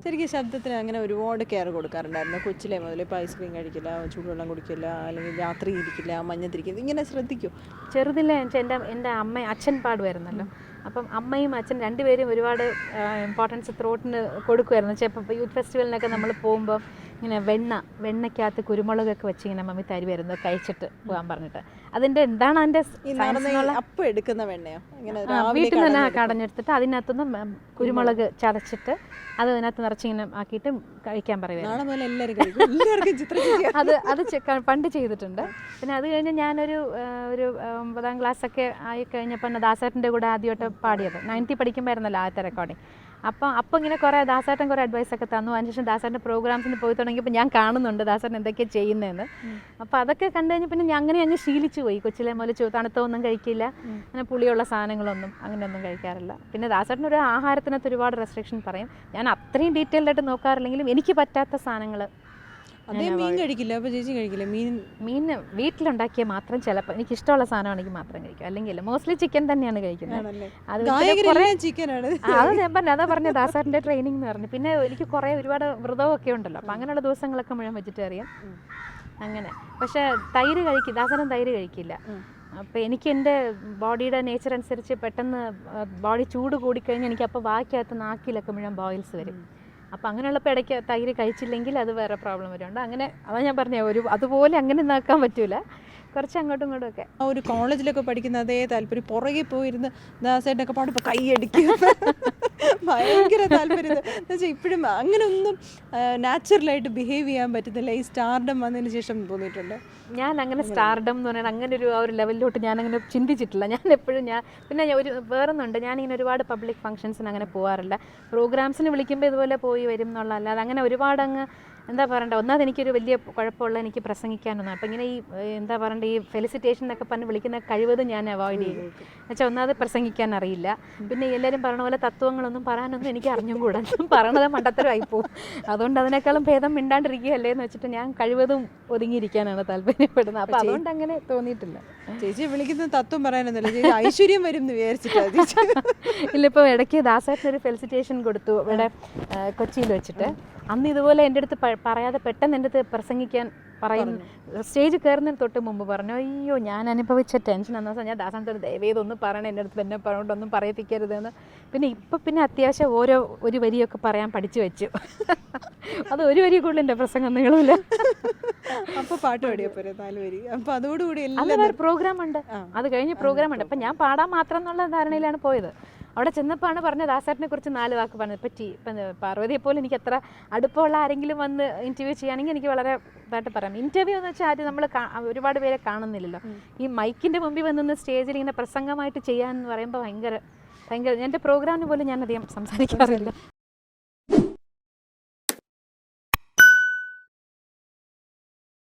ശരിക്കും ശബ്ദത്തിന് അങ്ങനെ ഒരുപാട് കെയർ കൊടുക്കാറുണ്ടായിരുന്നു കൊച്ചിലെ മുതൽ. ഇപ്പോൾ ഐസ്ക്രീം കഴിക്കില്ല, ചൂടുവെള്ളം കുടിക്കില്ല, അല്ലെങ്കിൽ രാത്രി ഇരിക്കില്ല, മഞ്ഞത്തിരിക്കില്ല, ഇങ്ങനെ ശ്രദ്ധിക്കും. ചെറുതിലെ എൻ്റെ അച്ഛൻ പാടുമായിരുന്നല്ലോ. അപ്പം അമ്മയും അച്ഛൻ രണ്ടുപേരും ഒരുപാട് ഇമ്പോർട്ടൻസ് ത്രോട്ടിന് കൊടുക്കുമായിരുന്നു. ചിലപ്പോൾ യൂത്ത് ഫെസ്റ്റിവലിനൊക്കെ നമ്മൾ പോകുമ്പോൾ ഇങ്ങനെ വെണ്ണയ്ക്കകത്ത് കുരുമുളകൊക്കെ വെച്ച് ഇങ്ങനെ മമ്മി തരുമായിരുന്നു കഴിച്ചിട്ട് പോകാൻ പറഞ്ഞിട്ട്. അതിൻ്റെ എന്താണ് അതിൻ്റെ അപ്പം എടുക്കുന്ന വെണ്ണയോ വീട്ടിൽ നിന്ന് കടഞ്ഞെടുത്തിട്ട് അതിനകത്തുനിന്ന് കുരുമുളക് ചതച്ചിട്ട് അത് അതിനകത്ത് നിറച്ചിങ്ങനെ ആക്കിയിട്ട് കഴിക്കാൻ പറയുമായിരുന്നു. അത് പണ്ട് ചെയ്തിട്ടുണ്ട്. പിന്നെ അത് കഴിഞ്ഞ് ഞാനൊരു 9ാം ക്ലാസ്സൊക്കെ ആയി കഴിഞ്ഞപ്പോൾ ദാസേട്ടൻ്റെ കൂടെ ആദ്യമായിട്ട് പാടിയത് 9th പഠിക്കുമ്പോഴായിരുന്നല്ലോ ആദ്യത്തെ റെക്കോർഡിങ്. അപ്പം ഇങ്ങനെ കുറേ ദാസേട്ടൻ കുറേ അഡ്വൈസൊക്കെ തന്നു. അതിനുശേഷം ദാസേട്ടൻ്റെ പ്രോഗ്രാംസിന് പോയി തുടങ്ങിയപ്പോൾ ഞാൻ കാണുന്നുണ്ട് ദാസേട്ടൻ എന്തൊക്കെയാണ് ചെയ്യുന്നതെന്ന്. അപ്പോൾ അതൊക്കെ കണ്ടു കഴിഞ്ഞ് പിന്നെ അങ്ങനെ അങ്ങ് ശീലിച്ചു പോയി. കൊച്ചിലെ മുതൽ തണുത്തൊന്നും കഴിക്കില്ല, അങ്ങനെ പുളിയുള്ള സാധനങ്ങളൊന്നും അങ്ങനെയൊന്നും കഴിക്കാറില്ല. പിന്നെ ദാസേട്ടനൊരു ആഹാരത്തിനകത്ത് ഒരുപാട് റെസ്ട്രിക്ഷൻ പറയും. ഞാൻ അത്രയും ഡീറ്റെയിൽഡായിട്ട് നോക്കാറില്ലെങ്കിലും എനിക്ക് പറ്റാത്ത സാധനങ്ങൾ. മീൻ കഴിക്കില്ല. അപ്പോൾ ചേച്ചി കഴിക്കില്ല മീൻ വീട്ടിലുണ്ടാക്കിയ മാത്രം ചിലപ്പോൾ എനിക്ക് ഇഷ്ടമുള്ള സാധനമാണെങ്കിൽ മാത്രം കഴിക്കും. അല്ലെങ്കിൽ മോസ്റ്റ്ലി ചിക്കൻ തന്നെയാണ് കഴിക്കുന്നത്. അത് ഞാൻ പറഞ്ഞു, അതാ പറഞ്ഞ ദാസേട്ടൻ്റെ ട്രെയിനിങ് എന്ന് പറഞ്ഞു. പിന്നെ എനിക്ക് ഒരുപാട് വ്രതമൊക്കെ ഉണ്ടല്ലോ, അപ്പം അങ്ങനെയുള്ള ദിവസങ്ങളൊക്കെ മുഴുവൻ വെജിറ്റേറിയൻ അങ്ങനെ. പക്ഷേ തൈര് കഴിക്കും, ദാസേട്ടൻ തൈര് കഴിക്കില്ല. അപ്പോൾ എനിക്ക് എൻ്റെ ബോഡിയുടെ നേച്ചർ അനുസരിച്ച് പെട്ടെന്ന് ബോഡി ചൂട് കൂടിക്കഴിഞ്ഞാൽ എനിക്ക് അപ്പോൾ വായ്ക്കകത്ത് നാക്കിലൊക്കെ മുഴുവൻ ബോയിൽസ് വരും. അപ്പോൾ അങ്ങനെയുള്ളപ്പോൾ ഇടയ്ക്ക് തൈര് കഴിച്ചില്ലെങ്കിൽ അത് വേറെ പ്രോബ്ലം വരുന്നുണ്ട്. അങ്ങനെ അതാ ഞാൻ പറഞ്ഞത്, അതുപോലെ അങ്ങനെ നോക്കാൻ പറ്റൂല, കുറച്ച് അങ്ങോട്ടും ഇങ്ങോട്ടും ഒക്കെ. ആ ഒരു കോളേജിലൊക്കെ പഠിക്കുന്ന അതേ താല്പര്യം, പുറകെ പോയിരുന്ന് ദാസേട്ടനൊക്കെ പാടുമ്പോൾ കൈയടിക്കും, ഭയങ്കര താല്പര്യം. എന്ന് വെച്ചാൽ ഇപ്പോഴും അങ്ങനെ ഒന്നും നാച്ചുറലായിട്ട് ബിഹേവ് ചെയ്യാൻ പറ്റുന്നില്ല. ഈ സ്റ്റാർഡം വന്നതിന് ശേഷം തോന്നിയിട്ടുണ്ട്. ഞാൻ അങ്ങനെ സ്റ്റാർഡം എന്ന് പറഞ്ഞാൽ അങ്ങനെ ഒരു ലെവലിലോട്ട് ഞാനങ്ങനെ ചിന്തിച്ചിട്ടില്ല. ഞാൻ എപ്പോഴും പിന്നെ വേറൊന്നുണ്ട്, ഞാനിങ്ങനെ ഒരുപാട് പബ്ലിക് ഫംഗ്ഷൻസിന് അങ്ങനെ പോകാറില്ല. പ്രോഗ്രാംസിന് വിളിക്കുമ്പോൾ ഇതുപോലെ പോയി വരും എന്നുള്ള അല്ലാതെ അങ്ങനെ ഒരുപാട് അങ്ങ് എന്താ പറയണ്ട. ഒന്നാമത് എനിക്കൊരു വലിയ കുഴപ്പമുള്ള എനിക്ക് പ്രസംഗിക്കാനൊന്നും. അപ്പം ഇങ്ങനെ എന്താ പറയണ്ട, ഈ ഫെലിസിറ്റേഷൻ എന്നൊക്കെ പറഞ്ഞ് വിളിക്കുന്ന കഴിവതും ഞാൻ അവോയ്ഡ് ചെയ്യും. എന്നുവെച്ചാൽ ഒന്നാമത് പ്രസംഗിക്കാൻ അറിയില്ല. പിന്നെ എല്ലാവരും പറഞ്ഞ പോലെ തത്വങ്ങളൊന്നും പറയാനൊന്നും എനിക്ക് അറിഞ്ഞും കൂടാ, പറയണത് മണ്ടത്തരമായി പോകും. അതുകൊണ്ട് അതിനേക്കാളും ഭേദം മിണ്ടാണ്ടിരിക്കുകയല്ലേ എന്ന് വെച്ചിട്ട് ഞാൻ കഴിവതും ഒതുങ്ങിയിരിക്കാനാണ് താല്പര്യപ്പെടുന്നത്. അപ്പം അതുകൊണ്ട് അങ്ങനെ തോന്നിയിട്ടില്ല. ചേച്ചി വിളിക്കുന്ന തത്വം പറയാനൊന്നുമില്ല, ഐശ്വര്യം വരും എന്ന് വിചാരിച്ചിട്ടാണ്. ഇല്ല, ഇപ്പോൾ ഇടയ്ക്ക് ദാസേട്ടനൊരു ഫെലിസിറ്റേഷൻ കൊടുത്തു ഇവിടെ കൊച്ചിയിൽ വെച്ചിട്ട്. അന്ന് ഇതുപോലെ എൻ്റെ അടുത്ത് പറയാതെ പെട്ടെന്ന് എൻ്റെ അടുത്ത് പ്രസംഗിക്കാൻ പറയുന്നു. സ്റ്റേജ് കയറുന്നതിന് തൊട്ട് മുമ്പ് പറഞ്ഞു, അയ്യോ ഞാൻ അനുഭവിച്ച ടെൻഷൻ എന്നു വെച്ചാൽ ഞാൻ ദാസേട്ടനോട് ദയവേതൊന്നും പറയണേ, എൻ്റെ അടുത്ത് എന്നെ പറഞ്ഞുകൊണ്ടൊന്നും പറയിപ്പിക്കരുതെന്ന്. പിന്നെ അത്യാവശ്യം ഒരു വരിയൊക്കെ പറയാൻ പഠിച്ചു വെച്ചു. അത് ഒരു വരി കൂടുതൽ എൻ്റെ പ്രസംഗം നീളൂല. അപ്പോൾ പാട്ട് പാടിയാൽ പോരെ 4 വരി. അപ്പോൾ അതോടുകൂടി പ്രോഗ്രാം ഉണ്ട്, അത് കഴിഞ്ഞ് പ്രോഗ്രാം ഉണ്ട്. അപ്പം ഞാൻ പാടാൻ മാത്രം എന്നുള്ള ധാരണയിലാണ് പോയത്. അവിടെ ചെന്നപ്പോഴാണ് പറഞ്ഞത് ദാസേട്ടനെ കുറിച്ച് 4 വാക്ക് പറഞ്ഞത്. ഇപ്പം പാർവതിയെ പോലെ എനിക്ക് അത്ര അടുപ്പമുള്ള ആരെങ്കിലും വന്ന് ഇൻ്റർവ്യൂ ചെയ്യുകയാണെങ്കിൽ എനിക്ക് വളരെ ഇതായിട്ട് പറയാം. ഇൻ്റർവ്യൂ എന്ന് വെച്ചാൽ ആദ്യം നമ്മൾ ഒരുപാട് പേരെ കാണുന്നില്ലല്ലോ. ഈ മൈക്കിൻ്റെ മുമ്പിൽ വന്ന് സ്റ്റേജിൽ ഇങ്ങനെ പ്രസംഗമായിട്ട് ചെയ്യാമെന്ന് പറയുമ്പോൾ ഭയങ്കര എൻ്റെ പ്രോഗ്രാമിന് പോലും ഞാനധികം സംസാരിക്കാറില്ല.